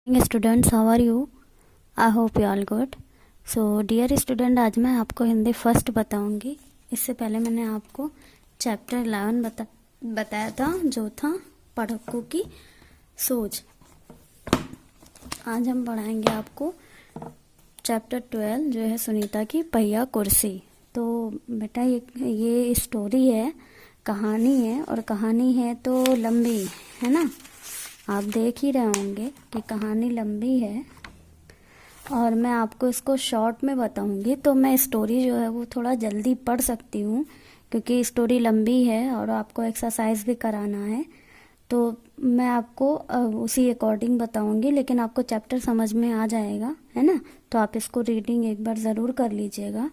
Students, how are you? I hope you all good. So dear student, आज मैं आपको Hindi first बताऊंगी. इससे पहले मैंने आपको चैप्टर 11 बताया था, जो था पढ़कू की सोच. आज हम पढ़ाएंगे आपको चैप्टर 12, जो है सुनीता की पहिया कुर्सी. तो बेटा ये स्टोरी है, कहानी है, और कहानी है तो लंबी है ना. आप देख ही रहे होंगे कि कहानी लंबी है और मैं आपको इसको शॉर्ट में बताऊंगी. तो मैं स्टोरी जो है वो थोड़ा जल्दी पढ़ सकती हूँ क्योंकि स्टोरी लंबी है और आपको एक्सरसाइज भी कराना है. तो मैं आपको उसी अकॉर्डिंग बताऊंगी, लेकिन आपको चैप्टर समझ में आ जाएगा, है ना. तो आप इसको रीडिंग एक बार ज़रूर कर लीजिएगा.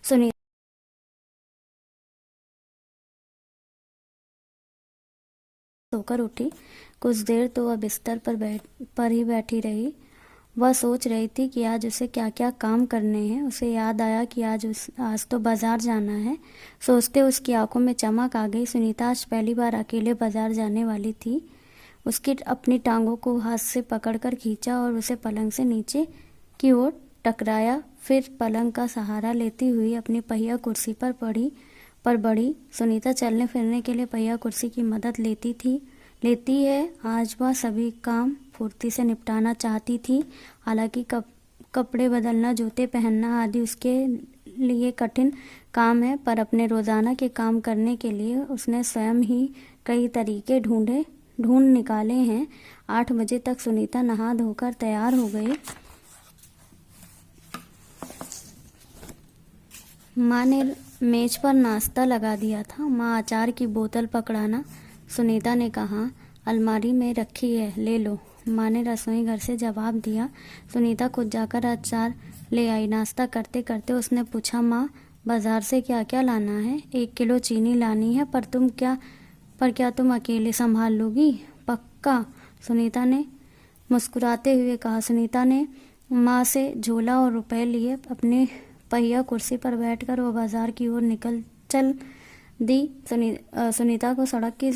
सुनिए. सोकर उठी. कुछ देर तो वह बिस्तर पर ही बैठी रही. वह सोच रही थी कि आज उसे क्या क्या काम करने हैं. उसे याद आया कि आज तो बाजार जाना है. सोचते उसकी आंखों में चमक आ गई. सुनीता आज पहली बार अकेले बाजार जाने वाली थी. उसकी अपनी टांगों को हाथ से पकड़कर खींचा और उसे पलंग से नीचे की ओर टकराया. फिर पलंग का सहारा लेती हुई अपनी पहिया कुर्सी पर बढ़ी. सुनीता चलने फिरने के लिए पहिया कुर्सी की मदद लेती है. आज वह सभी काम फुर्ती से निपटाना चाहती थी. हालांकि कपड़े बदलना, जूते पहनना आदि उसके लिए कठिन काम है, पर अपने रोजाना के काम करने के लिए उसने स्वयं ही कई तरीके ढूंढ निकाले हैं. 8 बजे तक सुनीता नहा धोकर तैयार हो गई. माँ ने मेज पर नाश्ता लगा दिया था. माँ, अचार की बोतल पकड़ाना, सुनीता ने कहा. अलमारी में रखी है, ले लो, माँ ने रसोई घर से जवाब दिया. सुनीता खुद जाकर अचार ले आई. नाश्ता करते करते उसने पूछा, माँ, बाजार से क्या क्या लाना है? 1 किलो चीनी लानी है, पर क्या तुम अकेले संभाल लोगी? पक्का, सुनीता ने मुस्कुराते हुए कहा. सुनीता ने माँ से झोला और रुपए लिए अपने पहिया कुर्सी पर बैठकर वह बाजार की ओर चल दी. सुनीता को सड़क की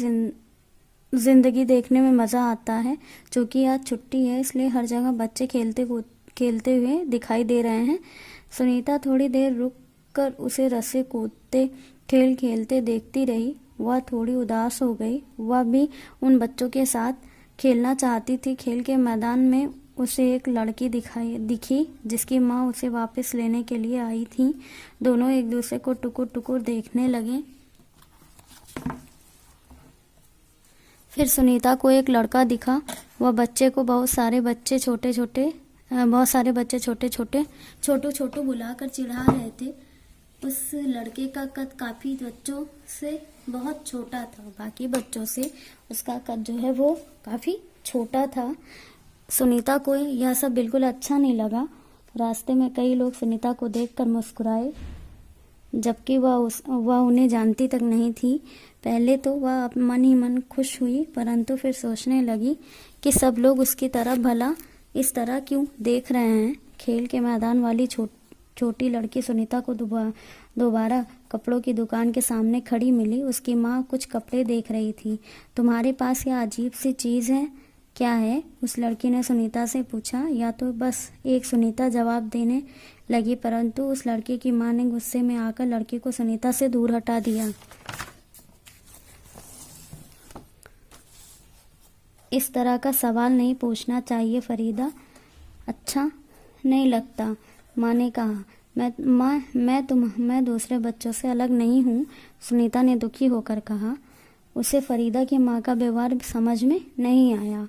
जिंदगी देखने में मजा आता है. चूंकि आज छुट्टी है, इसलिए हर जगह बच्चे खेलते हुए दिखाई दे रहे हैं. सुनीता थोड़ी देर रुक कर उसे रस्से कूदते खेल खेलते देखती रही. वह थोड़ी उदास हो गई. वह भी उन बच्चों के साथ खेलना चाहती थी. खेल के मैदान में उसे एक लड़की दिखी जिसकी माँ उसे वापस लेने के लिए आई थी. दोनों एक दूसरे को टुकुर टुकुर देखने लगे. फिर सुनीता को एक लड़का दिखा. वह बच्चे को बहुत सारे बच्चे छोटे छोटू बुलाकर चिढ़ा रहे थे. उस लड़के का कद काफी बच्चों से बहुत छोटा था. बाकी बच्चों से उसका कद जो है वो काफी छोटा था. सुनीता को यह सब बिल्कुल अच्छा नहीं लगा. रास्ते में कई लोग सुनीता को देखकर मुस्कुराए, जबकि वह उन्हें जानती तक नहीं थी. पहले तो वह मन ही मन खुश हुई, परंतु फिर सोचने लगी कि सब लोग उसकी तरफ भला इस तरह क्यों देख रहे हैं. खेल के मैदान वाली छोटी लड़की सुनीता को दोबारा कपड़ों की दुकान के सामने खड़ी मिली. उसकी माँ कुछ कपड़े देख रही थी. तुम्हारे पास यह अजीब सी चीज है, क्या है? उस लड़की ने सुनीता से पूछा. या तो बस एक सुनीता जवाब देने लगी, परंतु उस लड़की की मां ने गुस्से में आकर लड़की को सुनीता से दूर हटा दिया. इस तरह का सवाल नहीं पूछना चाहिए फरीदा, अच्छा नहीं लगता, माँ ने कहा. मैं दूसरे बच्चों से अलग नहीं हूँ, सुनीता ने दुखी होकर कहा. उसे फरीदा की माँ का व्यवहार समझ में नहीं आया.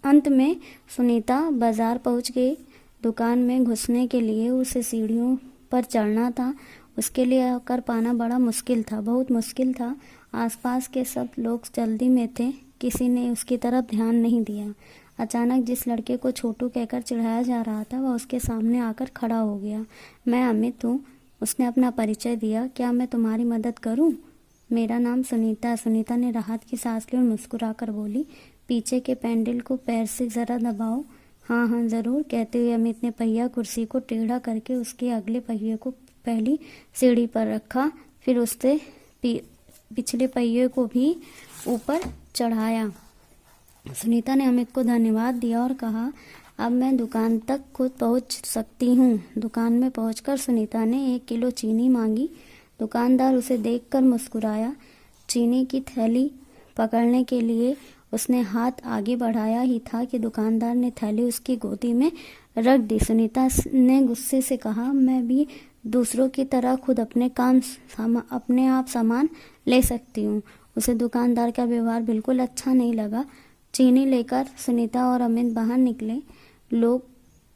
अंत में सुनीता बाजार पहुंच गई. दुकान में घुसने के लिए उसे सीढ़ियों पर चढ़ना था. उसके लिए कर पाना बड़ा मुश्किल था, बहुत मुश्किल था. आसपास के सब लोग जल्दी में थे, किसी ने उसकी तरफ ध्यान नहीं दिया. अचानक जिस लड़के को छोटू कहकर चिढ़ाया जा रहा था, वह उसके सामने आकर खड़ा हो गया. मैं अमित हूँ, उसने अपना परिचय दिया. क्या मैं तुम्हारी मदद करूं? मेरा नाम सुनीता. सुनीता ने राहत की सांस ली और मुस्कुराकर बोली. पीछे के पैडल को पैर से जरा दबाओ. हाँ हाँ जरूर, कहते हुए अमित ने पहिया कुर्सी को टेढ़ा करके उसके अगले पहिए को पहली सीढ़ी पर रखा. फिर उससे पिछले पहिए को भी ऊपर चढ़ाया। सुनीता ने अमित को धन्यवाद दिया और कहा, अब मैं दुकान तक खुद पहुंच सकती हूँ। दुकान में पहुंचकर सुनीता ने 1 किलो चीनी मांगी। दुकानदार उसे देखकर मुस्कुराया। चीनी की थैली पकड़ने के लिए उसने हाथ आगे बढ़ाया ही था कि दुकानदार ने थैली उसकी गोदी में रख दी। सुनीता ने गुस्से से कहा, मैं भी दूसरों की तरह खुद अपने आप सामान ले सकती हूँ। उसे दुकानदार का व्यवहार बिल्कुल अच्छा नहीं लगा। चीनी लेकर सुनीता और अमित बाहर निकले। लोग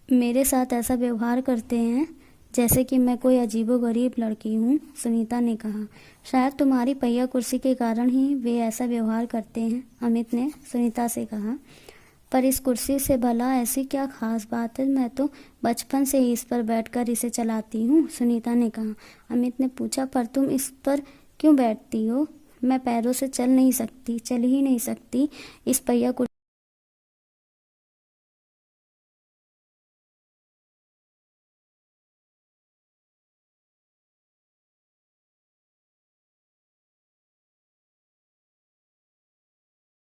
मेरे साथ ऐसा व्यवहार करते हैं जैसे कि मैं कोई अजीबोगरीब लड़की हूँ, सुनीता ने कहा। शायद तुम्हारी पहिया कुर्सी के कारण ही वे ऐसा व्यवहार करते हैं, अमित ने सुनीता से कहा। पर इस कुर्सी से भला ऐसी क्या खास बात है? मैं तो बचपन से ही इस पर बैठकर इसे चलाती हूँ, सुनीता ने कहा। अमित ने पूछा, पर तुम इस पर क्यों बैठती हो? मैं पैरों से चल ही नहीं सकती। इस पहिया कुर्सी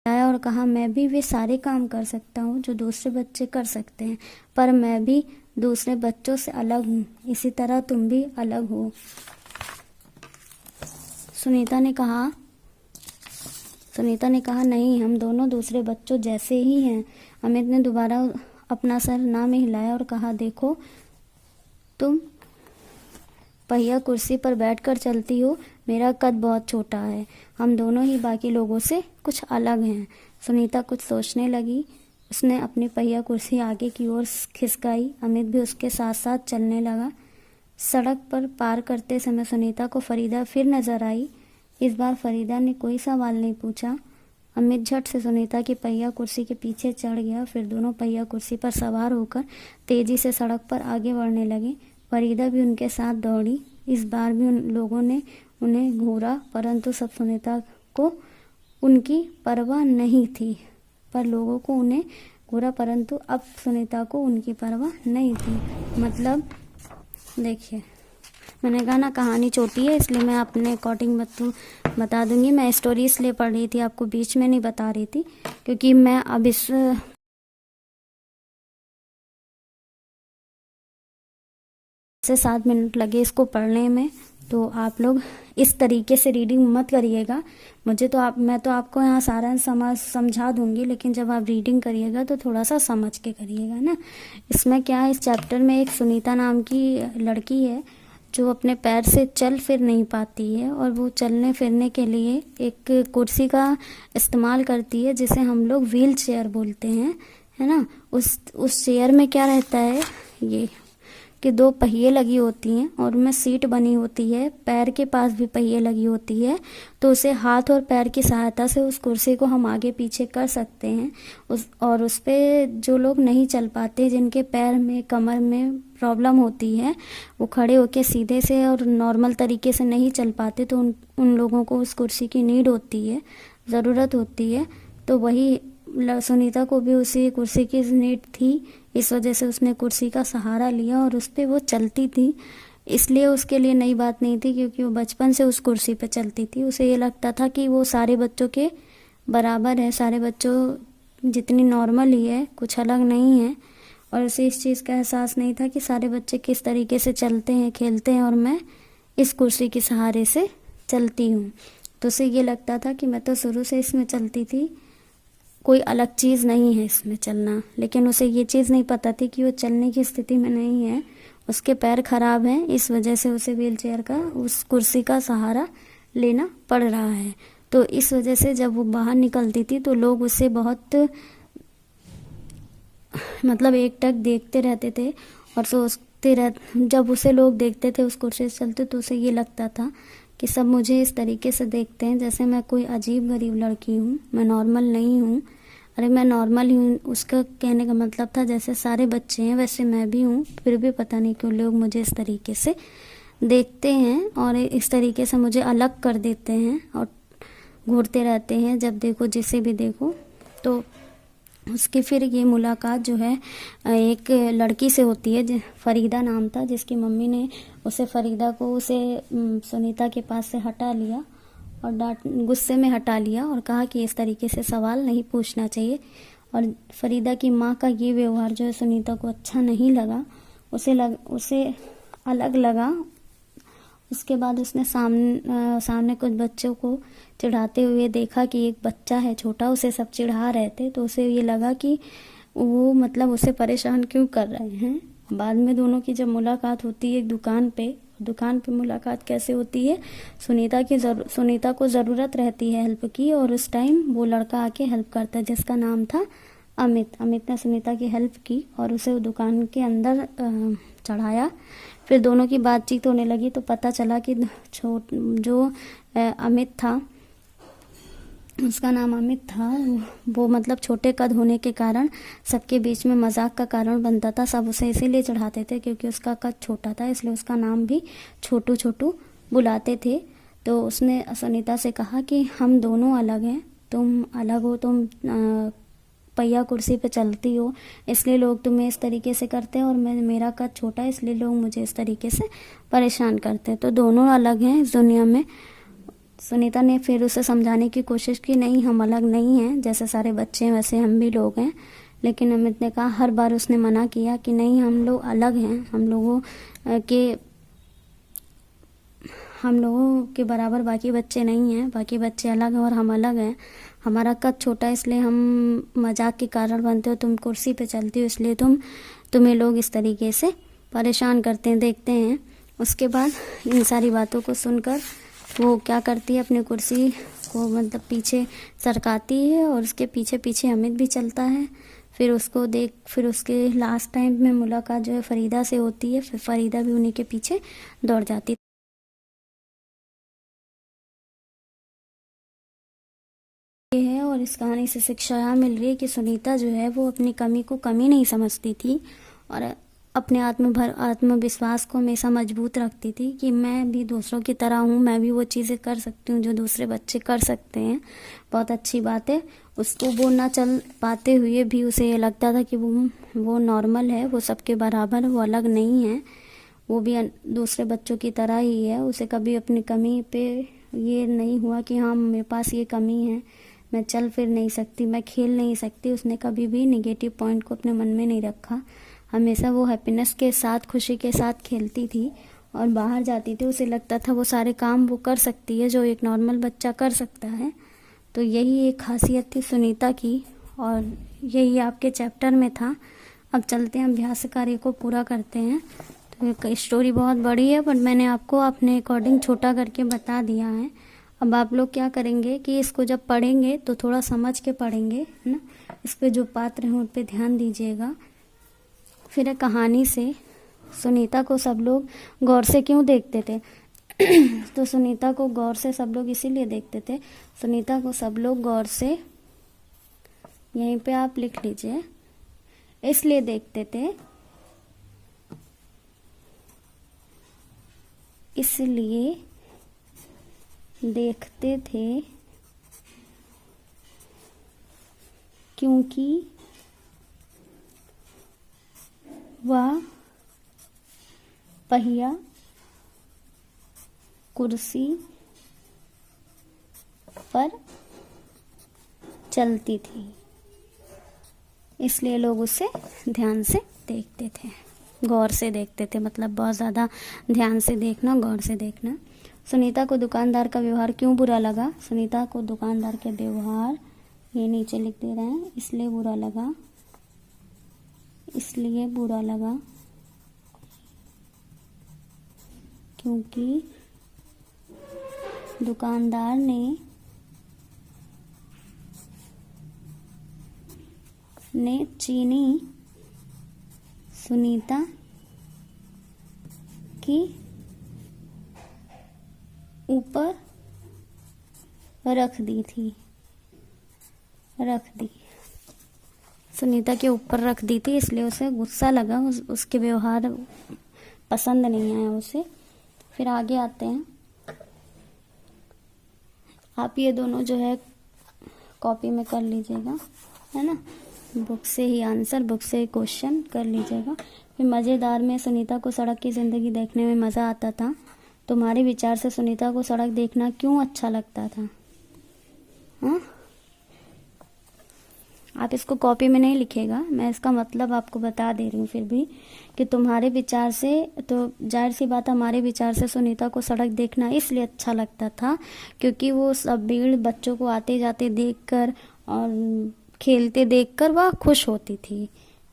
और कहा, मैं भी वे सारे काम कर सकता हूँ जो दूसरे बच्चे कर सकते हैं, पर मैं भी दूसरे बच्चों से अलग हूँ। इसी तरह तुम भी अलग हो, सुनीता ने कहा, नहीं, हम दोनों दूसरे बच्चों जैसे ही हैं। अमित ने दोबारा अपना सर ना में हिलाया और कहा, देखो, तुम पहिया कुर्सी पर बैठकर चलती हो, मेरा कद बहुत छोटा है। हम दोनों ही बाकी लोगों से कुछ अलग हैं। सुनीता कुछ सोचने लगी। उसने अपनी पहिया कुर्सी आगे की ओर खिसकाई। अमित भी उसके साथ साथ चलने लगा। सड़क पर पार करते समय सुनीता को फरीदा फिर नजर आई। इस बार फरीदा ने कोई सवाल नहीं पूछा। अमित झट से सुनीता की पहिया कुर्सी के पीछे चढ़ गया। फिर दोनों पहिया कुर्सी पर सवार होकर तेजी से सड़क पर आगे बढ़ने लगे। फरीदा भी उनके साथ दौड़ी। इस बार भी उन लोगों ने उन्हें घूरा, परंतु सब सुनीता को उनकी परवाह नहीं थी। परंतु अब सुनीता को उनकी परवाह नहीं थी। मतलब देखिए, मैंने कहा ना कहानी छोटी है, इसलिए मैं अपने अकॉर्डिंग बता दूंगी। मैं स्टोरी इसलिए पढ़ रही थी, आपको बीच में नहीं बता रही थी, क्योंकि मैं अब इस 7 मिनट लगे इसको पढ़ने में। तो आप लोग इस तरीके से रीडिंग मत करिएगा। मैं तो आपको यहाँ सारा समझा दूंगी, लेकिन जब आप रीडिंग करिएगा तो थोड़ा सा समझ के करिएगा ना। इसमें क्या है, इस चैप्टर में एक सुनीता नाम की लड़की है जो अपने पैर से चल फिर नहीं पाती है, और वो चलने फिरने के लिए एक कुर्सी का इस्तेमाल करती है जिसे हम लोग व्हील चेयर बोलते हैं, है ना। उस चेयर में क्या रहता है, ये कि 2 पहिए लगी होती हैं और उनमें सीट बनी होती है। पैर के पास भी पहिए लगी होती है, तो उसे हाथ और पैर की सहायता से उस कुर्सी को हम आगे पीछे कर सकते हैं। उस पे जो लोग नहीं चल पाते, जिनके पैर में कमर में प्रॉब्लम होती है, वो खड़े होके सीधे से और नॉर्मल तरीके से नहीं चल पाते, तो उन लोगों को उस कुर्सी की नीड होती है, ज़रूरत होती है। तो वही सुनीता को भी उसी कुर्सी की नीड थी। इस वजह से उसने कुर्सी का सहारा लिया और उस पर वो चलती थी। इसलिए उसके लिए नई बात नहीं थी, क्योंकि वो बचपन से उस कुर्सी पर चलती थी। उसे ये लगता था कि वो सारे बच्चों के बराबर है, सारे बच्चों जितनी नॉर्मल ही है, कुछ अलग नहीं है। और उसे इस चीज़ का एहसास नहीं था कि सारे बच्चे किस तरीके से चलते हैं, खेलते हैं, और मैं इस कुर्सी के सहारे से चलती हूँ। तो उसे ये लगता था कि मैं तो शुरू से इसमें चलती थी, कोई अलग चीज़ नहीं है इसमें चलना। लेकिन उसे ये चीज़ नहीं पता थी कि वो चलने की स्थिति में नहीं है, उसके पैर खराब हैं। इस वजह से उसे व्हील चेयर का, उस कुर्सी का सहारा लेना पड़ रहा है। तो इस वजह से जब वो बाहर निकलती थी तो लोग उसे बहुत एकटक देखते रहते थे और जब उसे लोग देखते थे उस कुर्सी से चलते, तो उसे ये लगता था कि सब मुझे इस तरीके से देखते हैं जैसे मैं कोई अजीब गरीब लड़की हूँ, मैं नॉर्मल नहीं हूँ। अरे मैं नॉर्मल ही हूँ, उसका कहने का मतलब था जैसे सारे बच्चे हैं वैसे मैं भी हूँ, फिर भी पता नहीं क्यों लोग मुझे इस तरीके से देखते हैं और इस तरीके से मुझे अलग कर देते हैं और घूरते रहते हैं जब देखो, जिसे भी देखो। तो उसकी फिर ये मुलाकात जो है एक लड़की से होती है, फरीदा नाम था, जिसकी मम्मी ने फरीदा को उसे सुनीता के पास से हटा लिया और डांट गुस्से में हटा लिया और कहा कि इस तरीके से सवाल नहीं पूछना चाहिए। और फरीदा की माँ का ये व्यवहार जो है सुनीता को अच्छा नहीं लगा, उसे अलग लगा। उसके बाद उसने सामने कुछ बच्चों को चिढ़ाते हुए देखा कि एक बच्चा है छोटा, उसे सब चिढ़ा रहे थे, तो उसे ये लगा कि वो मतलब उसे परेशान क्यों कर रहे हैं। बाद में दोनों की जब मुलाकात होती है एक दुकान पे मुलाकात कैसे होती है, सुनीता को ज़रूरत रहती है हेल्प की, और उस टाइम वो लड़का आके हेल्प करता है जिसका नाम था अमित ने सुनीता की हेल्प की और उसे दुकान के अंदर चढ़ाया। फिर दोनों की बातचीत होने लगी तो पता चला कि जो अमित था, उसका नाम अमित था, वो मतलब छोटे कद होने के कारण सबके बीच में मजाक का कारण बनता था। सब उसे इसीलिए चढ़ाते थे क्योंकि उसका कद छोटा था, इसलिए उसका नाम भी छोटू बुलाते थे। तो उसने सुनीता से कहा कि हम दोनों अलग हैं, तुम अलग हो, तुम पहिया कुर्सी पे चलती हो इसलिए लोग तुम्हें इस तरीके से करते हैं, और मेरा कद छोटा है इसलिए लोग मुझे इस तरीके से परेशान करते हैं, तो दोनों अलग हैं इस दुनिया में। सुनीता ने फिर उसे समझाने की कोशिश की, नहीं हम अलग नहीं हैं, जैसे सारे बच्चे हैं वैसे हम भी लोग हैं। लेकिन अमित ने कहा, हर बार उसने मना किया कि नहीं हम लोग अलग हैं, हम लोगों के बराबर बाकी बच्चे नहीं हैं, बाकी बच्चे अलग हैं और हम अलग हैं। हमारा कद छोटा है इसलिए हम मजाक के कारण बनते हो, तुम कुर्सी पे चलती हो इसलिए तुम्हें लोग इस तरीके से परेशान करते हैं। देखते हैं उसके बाद इन सारी बातों को सुनकर वो क्या करती है, अपनी कुर्सी को मतलब पीछे सरकाती है और उसके पीछे पीछे अमित भी चलता है। फिर उसके लास्ट टाइम में मुलाकात जो है फरीदा से होती है, फिर फरीदा भी उन्हीं के पीछे दौड़ जाती है। और इस कहानी से शिक्षा यहाँ मिल रही है कि सुनीता जो है वो अपनी कमी को कमी नहीं समझती थी और अपने आत्मविश्वास को हमेशा मजबूत रखती थी कि मैं भी दूसरों की तरह हूँ, मैं भी वो चीज़ें कर सकती हूँ जो दूसरे बच्चे कर सकते हैं। बहुत अच्छी बात है। उसको वो ना चल पाते हुए भी उसे ये लगता था कि वो नॉर्मल है, वो सबके बराबर, वो अलग नहीं है, वो भी दूसरे बच्चों की तरह ही है। उसे कभी अपनी कमी पे ये नहीं हुआ कि हाँ मेरे पास ये कमी है, मैं चल फिर नहीं सकती, मैं खेल नहीं सकती। उसने कभी भी नेगेटिव पॉइंट को अपने मन में नहीं रखा। हमेशा वो हैप्पीनेस के साथ, खुशी के साथ खेलती थी और बाहर जाती थी। उसे लगता था वो सारे काम वो कर सकती है जो एक नॉर्मल बच्चा कर सकता है। तो यही एक खासियत थी सुनीता की और यही आपके चैप्टर में था। अब चलते हैं अभ्यास कार्य को पूरा करते हैं। तो स्टोरी बहुत बड़ी है बट मैंने आपको अपने अकॉर्डिंग छोटा करके बता दिया है। अब आप लोग क्या करेंगे कि इसको जब पढ़ेंगे तो थोड़ा समझ के पढ़ेंगे, है ना। इस पे जो पात्र हैं उन पे ध्यान दीजिएगा। फिर कहानी से सुनीता को सब लोग गौर से क्यों देखते थे तो सुनीता को गौर से सब लोग इसीलिए देखते थे, सुनीता को सब लोग गौर से, यहीं पे आप लिख लीजिए, इसलिए देखते थे, इसलिए देखते थे क्योंकि वह पहिया कुर्सी पर चलती थी, इसलिए लोग उसे ध्यान से देखते थे, गौर से देखते थे, मतलब बहुत ज़्यादा ध्यान से देखना, गौर से देखना। सुनीता को दुकानदार का व्यवहार क्यों बुरा लगा? सुनीता को दुकानदार के व्यवहार, ये नीचे लिख दे रहे हैं, इसलिए बुरा लगा, इसलिए बुरा लगा क्योंकि दुकानदार ने चीनी सुनीता की ऊपर रख दी। सुनीता के ऊपर रख दी थी, इसलिए उसे गुस्सा लगा, उसके व्यवहार पसंद नहीं आया उसे। फिर आगे आते हैं। आप ये दोनों जो है कॉपी में कर लीजिएगा, है ना, बुक से ही आंसर, बुक से ही क्वेश्चन कर लीजिएगा। फिर मज़ेदार में सुनीता को सड़क की ज़िंदगी देखने में मज़ा आता था, तुम्हारे विचार से सुनीता को सड़क देखना क्यों अच्छा लगता था? हाँ, आप इसको कॉपी में नहीं लिखेगा, मैं इसका मतलब आपको बता दे रही हूँ फिर भी कि तुम्हारे विचार से, तो जाहिर सी बात हमारे विचार से सुनीता को सड़क देखना इसलिए अच्छा लगता था क्योंकि वो सब भीड़ बच्चों को आते जाते देखकर और खेलते देखकर वह खुश होती थी।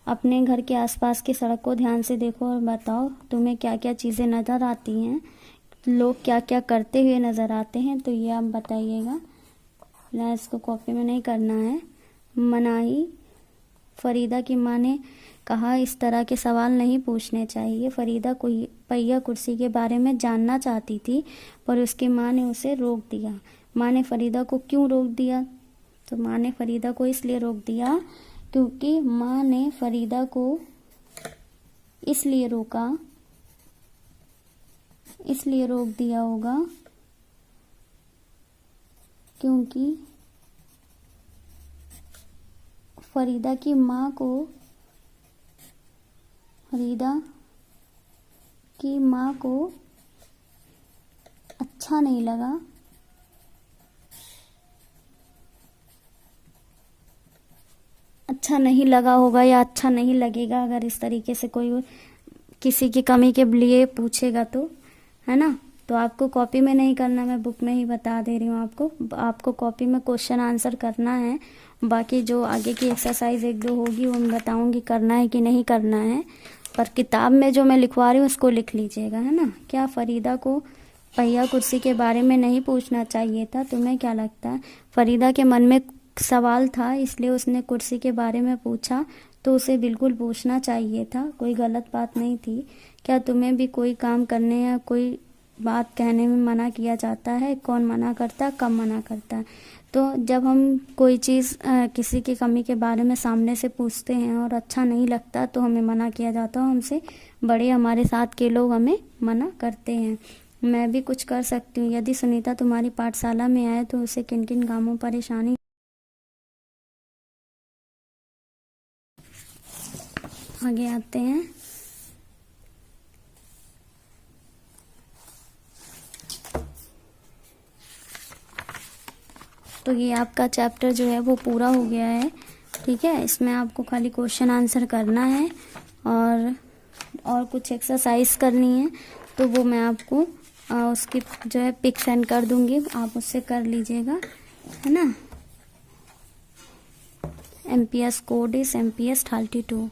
अपने घर के आसपास की सड़क को ध्यान से देखो और बताओ तुम्हें क्या क्या चीज़ें नज़र आती हैं, लोग क्या क्या करते हुए नज़र आते हैं, तो ये आप बताइएगा। ना इसको कॉपी में नहीं करना है। मनाही, फरीदा की माँ ने कहा इस तरह के सवाल नहीं पूछने चाहिए। फरीदा कोई पहिया कुर्सी के बारे में जानना चाहती थी पर उसकी माँ ने उसे रोक दिया। माँ ने फरीदा को क्यों रोक दिया? तो माँ ने फरीदा को इसलिए रोक दिया क्योंकि माँ ने फरीदा को इसलिए रोक दिया होगा क्योंकि फरीदा की माँ को अच्छा नहीं लगा होगा या अच्छा नहीं लगेगा अगर इस तरीके से कोई किसी की कमी के लिए पूछेगा, तो है ना। तो आपको कॉपी में नहीं करना, मैं बुक में ही बता दे रही हूँ आपको कॉपी में क्वेश्चन आंसर करना है। बाकी जो आगे की एक्सरसाइज 1-2 होगी वो मैं बताऊंगी करना है कि नहीं करना है, पर किताब में जो मैं लिखवा रही हूँ उसको लिख लीजिएगा, है ना। क्या फरीदा को पहिया कुर्सी के बारे में नहीं पूछना चाहिए था? तुम्हें क्या लगता है? फरीदा के मन में सवाल था इसलिए उसने कुर्सी के बारे में पूछा, तो उसे बिल्कुल पूछना चाहिए था, कोई गलत बात नहीं थी। क्या तुम्हें भी कोई काम करने या कोई बात कहने में मना किया जाता है? कौन मना करता है, कब मना करता है? तो जब हम कोई चीज़ किसी की कमी के बारे में सामने से पूछते हैं और अच्छा नहीं लगता तो हमें मना किया जाता है, हमसे बड़े हमारे साथ के लोग हमें मना करते हैं। मैं भी कुछ कर सकती हूँ। यदि सुनीता तुम्हारी पाठशाला में आए तो उसे किन किन कामों परेशानी। आगे आते हैं। तो ये आपका चैप्टर जो है वो पूरा हो गया है, ठीक है। इसमें आपको खाली क्वेश्चन आंसर करना है और कुछ एक्सरसाइज करनी है, तो वो मैं आपको उसकी जो है पिक सेंड कर दूंगी, आप उससे कर लीजिएगा, है ना। MPS कोड इस MPS 32।